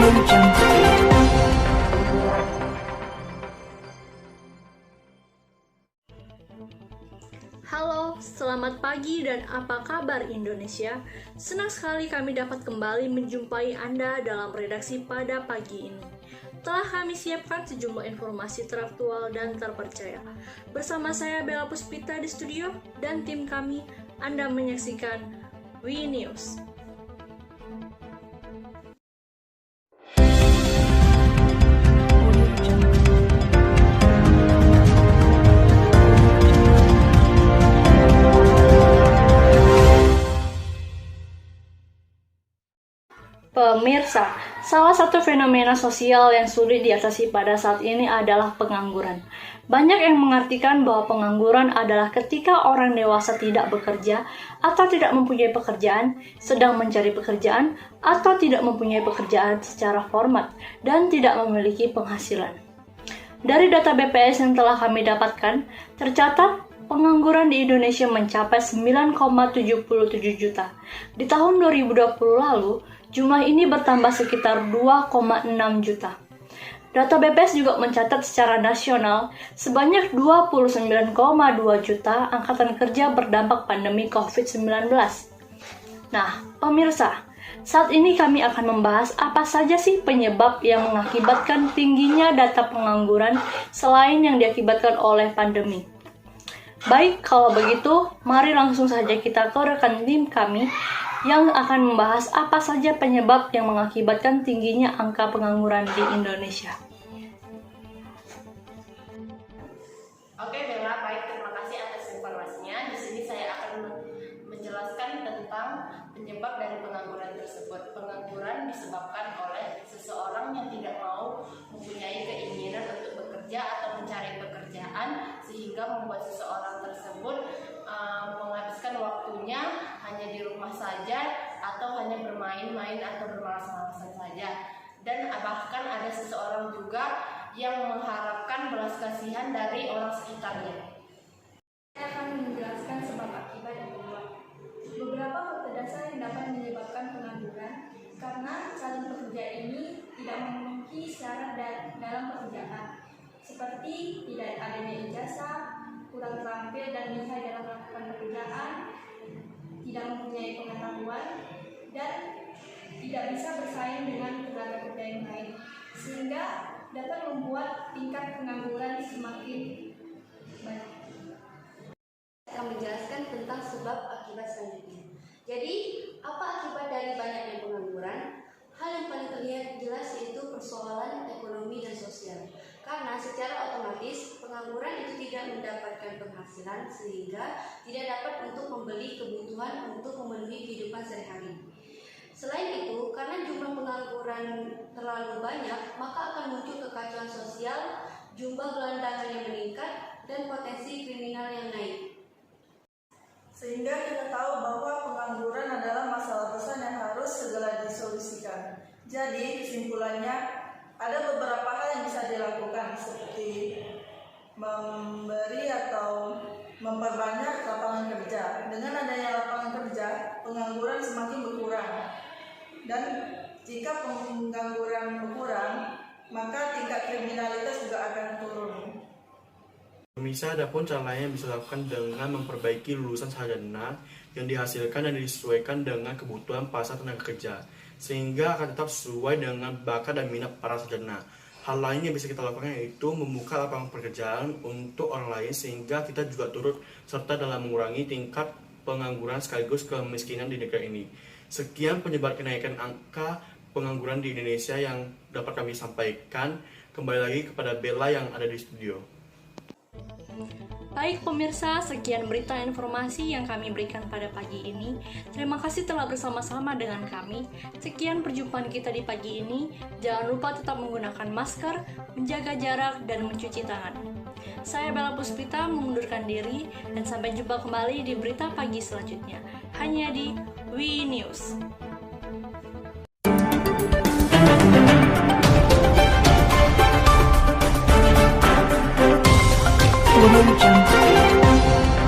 Halo, selamat pagi dan apa kabar Indonesia? Senang sekali kami dapat kembali menjumpai Anda dalam redaksi pada pagi ini. Telah kami siapkan sejumlah informasi teraktual dan terpercaya. Bersama saya Bella Puspita di studio dan tim kami, Anda menyaksikan WE News. Pemirsa, salah satu fenomena sosial yang sulit diatasi pada saat ini adalah pengangguran. Banyak yang mengartikan bahwa pengangguran adalah ketika orang dewasa tidak bekerja atau tidak mempunyai pekerjaan, sedang mencari pekerjaan, atau tidak mempunyai pekerjaan secara formal dan tidak memiliki penghasilan. Dari data BPS yang telah kami dapatkan, tercatat pengangguran di Indonesia mencapai 9,77 juta. Di tahun 2020 lalu, jumlah ini bertambah sekitar 2,6 juta. Data BPS juga mencatat secara nasional sebanyak 29,2 juta angkatan kerja berdampak pandemi COVID-19. Nah, pemirsa, saat ini kami akan membahas apa saja sih penyebab yang mengakibatkan tingginya data pengangguran selain yang diakibatkan oleh pandemi. Baik, kalau begitu, mari langsung saja kita ke rekan tim kami yang akan membahas apa saja penyebab yang mengakibatkan tingginya angka pengangguran di Indonesia. Oke Bella, baik, terima kasih atas informasinya. Di sini saya akan menjelaskan tentang penyebab dari pengangguran tersebut. Pengangguran disebabkan oleh seseorang yang tidak mau mempunyai keinginan untuk bekerja atau mencari pekerjaan sehingga membuat seseorang tersebut menghabiskan waktunya hanya di rumah saja atau hanya bermain-main atau bermalas-malasan saja. Dan bahkan ada seseorang juga yang mengharapkan belas kasihan dari orang sekitarnya. Saya akan menjelaskan sebab akibat yang kedua. Beberapa faktor dasar yang dapat menyebabkan pengangguran karena calon pekerja ini tidak memenuhi syarat dalam pekerjaan, seperti tidak adanya ijazah, kurang terampil dan lihai dalam melakukan pekerjaan, tidak mempunyai pengetahuan, dan tidak bisa bersaing dengan tenaga kerja yang lain, sehingga dapat membuat tingkat pengangguran semakin banyak. Saya akan menjelaskan tentang sebab akibat selanjutnya. Jadi, apa akibat dari banyaknya pengangguran? Hal yang paling terlihat jelas yaitu persoalan ekonomi dan sosial. Karena secara otomatis pengangguran itu tidak mendapatkan penghasilan sehingga tidak dapat untuk membeli kebutuhan untuk memenuhi kehidupan sehari-hari. Selain itu, karena jumlah pengangguran terlalu banyak, maka akan muncul kekacauan sosial, jumlah gelandangan yang meningkat, dan potensi kriminal yang naik. Sehingga kita tahu bahwa pengangguran adalah masalah besar yang harus segera disolusikan. Jadi kesimpulannya, ada beberapa hal yang bisa dilakukan seperti memberi atau memperbanyak lapangan kerja. Dengan adanya lapangan kerja, pengangguran semakin berkurang. Dan jika pengangguran berkurang, maka tingkat kriminalitas juga akan turun. Pemirsa, ada pun cara lain yang bisa dilakukan dengan memperbaiki lulusan sarjana yang dihasilkan dan disesuaikan dengan kebutuhan pasar tenaga kerja, sehingga akan tetap sesuai dengan bakat dan minat para sarjana. Hal lain yang bisa kita lakukan yaitu membuka lapangan pekerjaan untuk orang lain sehingga kita juga turut serta dalam mengurangi tingkat pengangguran sekaligus kemiskinan di negara ini. Sekian penyebab kenaikan angka pengangguran di Indonesia yang dapat kami sampaikan. Kembali lagi kepada Bella yang ada di studio. Baik pemirsa, sekian berita informasi yang kami berikan pada pagi ini. Terima kasih telah bersama-sama dengan kami. Sekian perjumpaan kita di pagi ini. Jangan lupa tetap menggunakan masker, menjaga jarak, dan mencuci tangan. Saya Bella Puspita mengundurkan diri dan sampai jumpa kembali di berita pagi selanjutnya. Hanya di WE News. Audio Jungle.